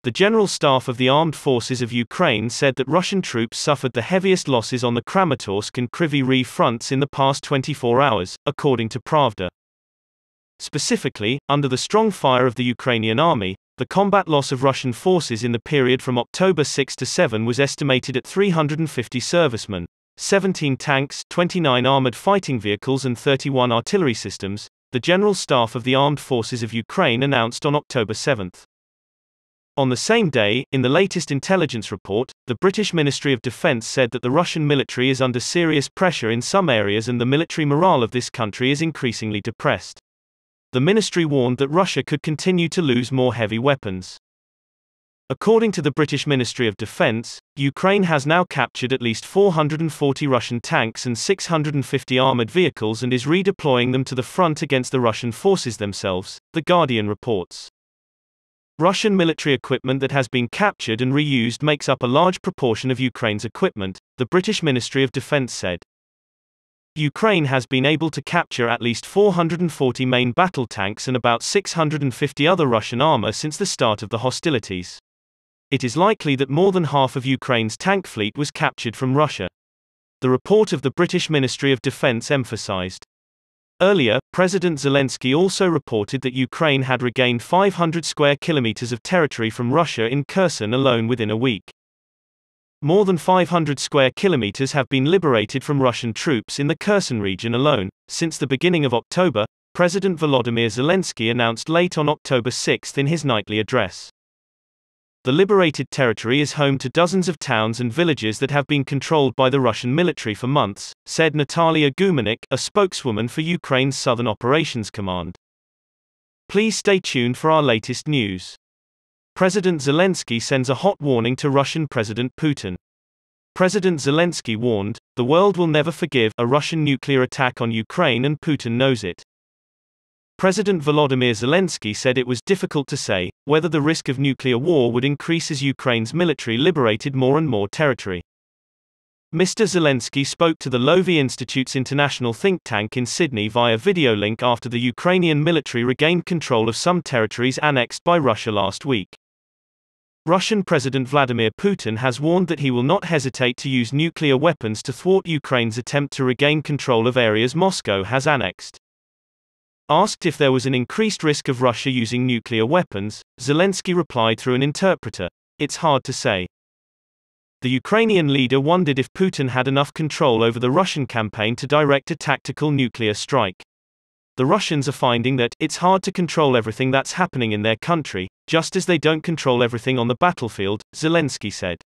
The General Staff of the Armed Forces of Ukraine said that Russian troops suffered the heaviest losses on the Kramatorsk and Kryvyi Rih fronts in the past 24 hours, according to Pravda. Specifically, under the strong fire of the Ukrainian army, the combat loss of Russian forces in the period from October 6 to 7 was estimated at 350 servicemen, 17 tanks, 29 armored fighting vehicles and 31 artillery systems, the General Staff of the Armed Forces of Ukraine announced on October 7. On the same day, in the latest intelligence report, the British Ministry of Defence said that the Russian military is under serious pressure in some areas and the military morale of this country is increasingly depressed. The ministry warned that Russia could continue to lose more heavy weapons. According to the British Ministry of Defence, Ukraine has now captured at least 440 Russian tanks and 650 armoured vehicles and is redeploying them to the front against the Russian forces themselves, The Guardian reports. Russian military equipment that has been captured and reused makes up a large proportion of Ukraine's equipment, the British Ministry of Defence said. Ukraine has been able to capture at least 440 main battle tanks and about 650 other Russian armour since the start of the hostilities. It is likely that more than half of Ukraine's tank fleet was captured from Russia. The report of the British Ministry of Defence emphasised. Earlier, President Zelensky also reported that Ukraine had regained 500 square kilometers of territory from Russia in Kherson alone within a week. More than 500 square kilometers have been liberated from Russian troops in the Kherson region alone since the beginning of October, President Volodymyr Zelensky announced late on October 6 in his nightly address. The liberated territory is home to dozens of towns and villages that have been controlled by the Russian military for months, said Natalia Gumenik, a spokeswoman for Ukraine's Southern Operations Command. Please stay tuned for our latest news. President Zelensky sends a hot warning to Russian President Putin. President Zelensky warned, "The world will never forgive a Russian nuclear attack on Ukraine and Putin knows it." President Volodymyr Zelensky said it was difficult to say whether the risk of nuclear war would increase as Ukraine's military liberated more and more territory. Mr. Zelensky spoke to the Lowy Institute's international think tank in Sydney via video link after the Ukrainian military regained control of some territories annexed by Russia last week. Russian President Vladimir Putin has warned that he will not hesitate to use nuclear weapons to thwart Ukraine's attempt to regain control of areas Moscow has annexed. Asked if there was an increased risk of Russia using nuclear weapons, Zelensky replied through an interpreter, "It's hard to say." The Ukrainian leader wondered if Putin had enough control over the Russian campaign to direct a tactical nuclear strike. The Russians are finding that it's hard to control everything that's happening in their country, just as they don't control everything on the battlefield, Zelensky said.